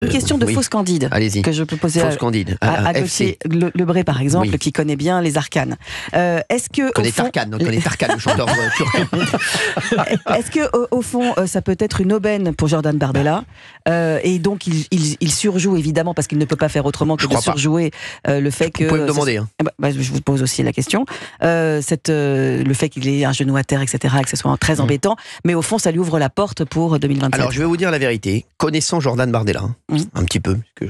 Une question de fausse candide que je peux poser à Gauthier Lebray, par exemple, qui connaît bien les arcanes. Est-ce que connaît Tarkan, le chanteur turc. Est-ce que au fond, ça peut être une aubaine pour Jordan Bardella, et donc il surjoue évidemment parce qu'il ne peut pas faire autrement que de surjouer le fait que. Vous pouvez me demander. Je vous pose aussi la question. Le fait qu'il ait un genou à terre, etc., et que ce soit très embêtant, mais au fond, ça lui ouvre la porte pour 2027. Alors, je vais vous dire la vérité. Connaissant Jordan Bardella, un petit peu, parce que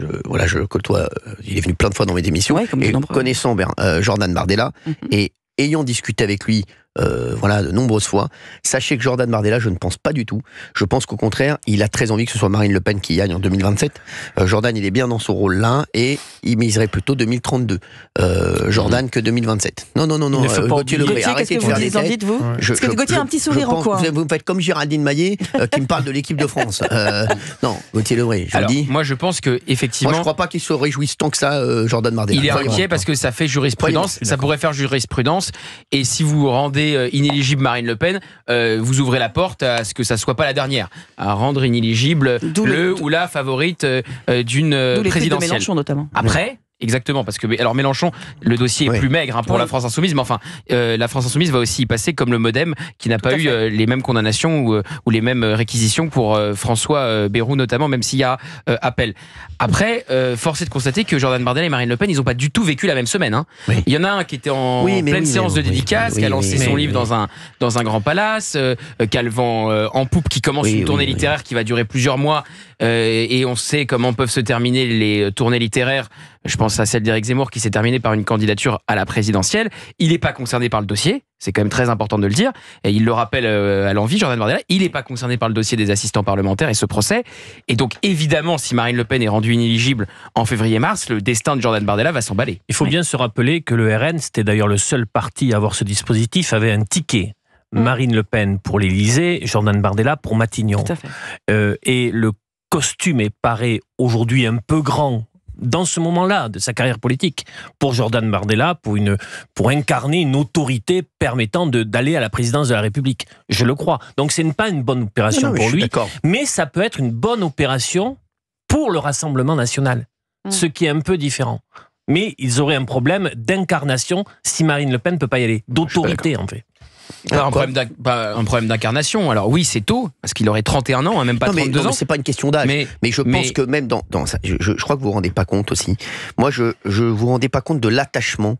je le côtoie, il est venu plein de fois dans mes émissions, et connaissant Jordan Bardella, et ayant discuté avec lui de nombreuses fois, sachez que Jordan Bardella, je ne pense pas du tout. Je pense qu'au contraire, il a très envie que ce soit Marine Le Pen qui gagne en 2027. Jordan, il est bien dans son rôle-là, et il miserait plutôt 2032, Jordan, que 2027. Non, Gauthier Lebray, arrêtez de faire les têtes. Dites-vous Parce que Gauthier a un petit sourire en coin. Vous me faites comme Géraldine Maillet, qui me parle de l'équipe de France. Non, Gauthier Lebray, je vous dis. Moi, je pense que effectivement, moi, je crois pas qu'il se réjouisse tant que ça, Jordan Bardella. Il est inquiet parce que ça fait jurisprudence, ça pourrait faire jurisprudence, et si vous rendez inéligible Marine Le Pen, vous ouvrez la porte à ce que ça soit pas la dernière, à rendre inéligible ou la favorite d'une présidentielle. De Mélenchon notamment. Après. Exactement, parce que Mélenchon, le dossier est plus maigre pour la France Insoumise, mais enfin, la France Insoumise va aussi y passer comme le MoDem, qui n'a pas eu les mêmes condamnations ou les mêmes réquisitions pour François Bayrou notamment, même s'il y a appel. Après, force est de constater que Jordan Bardella et Marine Le Pen, ils n'ont pas du tout vécu la même semaine. Il y en a un qui était en pleine séance de dédicace, qui a lancé son livre dans un grand palace, qui a le vent en poupe, qui commence une tournée littéraire qui va durer plusieurs mois, et on sait comment peuvent se terminer les tournées littéraires. Je pense à celle d'Éric Zemmour qui s'est terminée par une candidature à la présidentielle. Il n'est pas concerné par le dossier, c'est quand même très important de le dire, et il le rappelle à l'envi, Jordan Bardella, il n'est pas concerné par le dossier des assistants parlementaires et ce procès. Et donc évidemment, si Marine Le Pen est rendue inéligible en février-mars, le destin de Jordan Bardella va s'emballer. Il faut bien se rappeler que le RN, c'était d'ailleurs le seul parti à avoir ce dispositif, avait un ticket. Marine Le Pen pour l'Élysée, Jordan Bardella pour Matignon. Tout à fait. Et le costume paraît aujourd'hui un peu grand dans ce moment-là de sa carrière politique, pour Jordan Bardella, pour incarner une autorité permettant d'aller à la présidence de la République. Je le crois. Donc ce n'est pas une bonne opération pour lui, mais ça peut être une bonne opération pour le Rassemblement national, ce qui est un peu différent. Mais ils auraient un problème d'incarnation si Marine Le Pen ne peut pas y aller, d'autorité en fait. Alors, un problème d'incarnation. Alors oui, c'est tôt, parce qu'il aurait 31 ans, même pas 32 ans. C'est pas une question d'âge. Mais je pense que même dans ça, je crois que vous vous rendez pas compte aussi. Moi, je vous rendez pas compte de l'attachement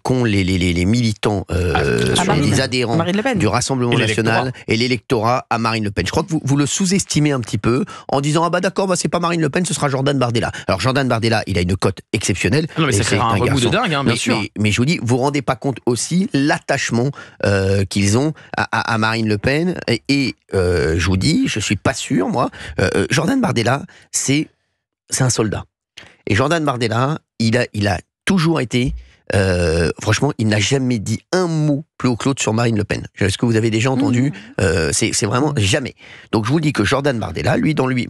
qu'ont les militants, les adhérents du Rassemblement national et l'électorat à Marine Le Pen. Je crois que vous le sous-estimez un petit peu en disant d'accord, c'est pas Marine Le Pen, ce sera Jordan Bardella. Alors Jordan Bardella, il a une cote exceptionnelle. Non, mais ça créera un rebond de dingue, bien sûr. Mais je vous dis, vous vous rendez pas compte aussi l'attachement qu'ils ont à Marine Le Pen, et je vous dis, je suis pas sûr, moi, Jordan Bardella, c'est un soldat. Et Jordan Bardella, il a toujours été, franchement, il n'a jamais dit un mot plus haut que l'autre sur Marine Le Pen. Est-ce que vous avez déjà entendu c'est vraiment jamais. Donc je vous dis que Jordan Bardella,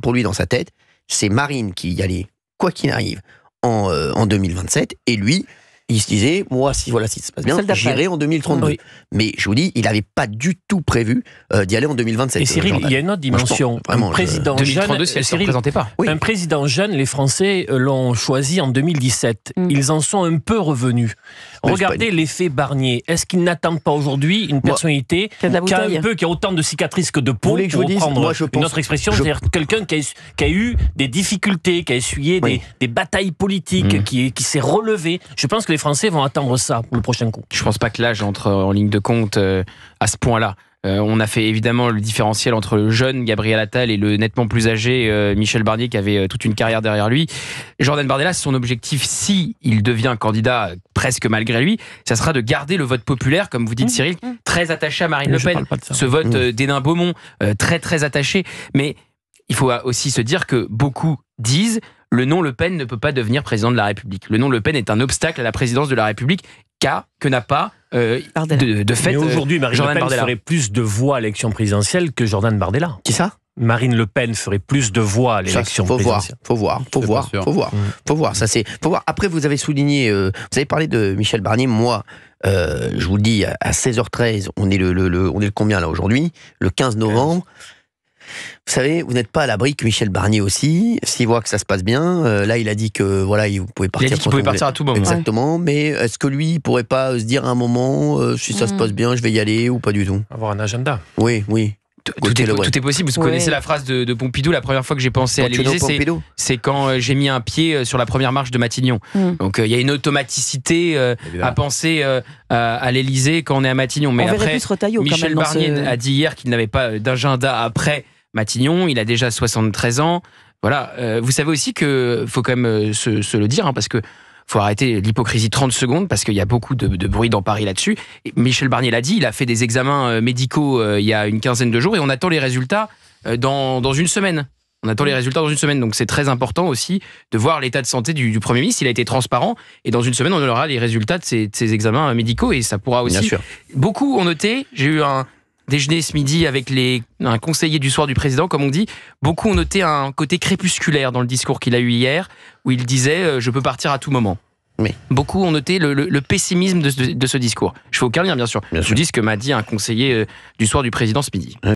pour lui, dans sa tête, c'est Marine qui y allait, quoi qu'il arrive, en 2027, et lui, il se disait, moi, si ça se passe bien, j'irai en 2032. Oui. Mais je vous dis, il n'avait pas du tout prévu d'y aller en 2027. Et Cyril, il y a une autre dimension. Un président jeune, 2032, si elle ne se représentait pas. Oui. Un président jeune, les Français l'ont choisi en 2017. Ils en sont un peu revenus. Regardez l'effet Barnier. Est-ce qu'ils n'attendent pas aujourd'hui une personnalité qui a autant de cicatrices que de peau, pour reprendre une autre expression, c'est-à-dire quelqu'un qui a eu des difficultés, qui a essuyé des batailles politiques, qui s'est relevé. Je pense que les Français vont attendre ça pour le prochain coup. Je ne pense pas que l'âge entre en ligne de compte à ce point-là. On a fait évidemment le différentiel entre le jeune Gabriel Attal et le nettement plus âgé Michel Barnier, qui avait toute une carrière derrière lui. Jordan Bardella, son objectif, si il devient candidat presque malgré lui, ça sera de garder le vote populaire, comme vous dites Cyril, très attaché à Marine Le Pen. Ce vote d'Hénin-Beaumont, très très attaché. Mais il faut aussi se dire que beaucoup disent le nom Le Pen ne peut pas devenir président de la République. Le nom Le Pen est un obstacle à la présidence de la République que n'a pas de fait. Mais aujourd'hui, Marine Le Pen ferait plus de voix à l'élection présidentielle que Jordan Bardella. Qui ça ? Marine Le Pen ferait plus de voix à l'élection présidentielle. Faut voir. Ça, faut voir. Après, vous avez souligné, vous avez parlé de Michel Barnier. Moi, je vous le dis, à 16h13, on est le combien là aujourd'hui ? Le 15 novembre. Vous savez, vous n'êtes pas à l'abri que Michel Barnier aussi, s'il voit que ça se passe bien, là il a dit que voilà, vous pouvez partir. Il a dit qu'il pouvait partir à tout moment. Exactement, mais est-ce que lui, il pourrait pas se dire à un moment, si ça se passe bien, je vais y aller ou pas du tout? Avoir un agenda. Oui. Tout est possible. Vous connaissez la phrase de Pompidou, la première fois que j'ai pensé à l'Élysée, c'est quand j'ai mis un pied sur la première marche de Matignon. Donc il y a une automaticité à penser à l'Élysée quand on est à Matignon. Mais après, Michel Barnier a dit hier qu'il n'avait pas d'agenda après Matignon. Il a déjà 73 ans. Voilà. Vous savez aussi qu'il faut quand même se le dire, parce que faut arrêter l'hypocrisie 30 secondes parce qu'il y a beaucoup de bruit dans Paris là-dessus. Et Michel Barnier l'a dit, il a fait des examens médicaux il y a une quinzaine de jours et on attend les résultats dans une semaine. On attend les résultats dans une semaine, donc c'est très important aussi de voir l'état de santé du Premier ministre. Il a été transparent et dans une semaine on aura les résultats de ces examens médicaux et ça pourra aussi... Bien sûr. Beaucoup ont noté, j'ai eu un déjeuner ce midi avec un conseiller du soir du président, comme on dit. Beaucoup ont noté un côté crépusculaire dans le discours qu'il a eu hier, où il disait « je peux partir à tout moment ». Oui. Beaucoup ont noté le pessimisme de ce discours. Je fais aucun lien, bien sûr. Je vous dis ce que m'a dit un conseiller du soir du président ce midi.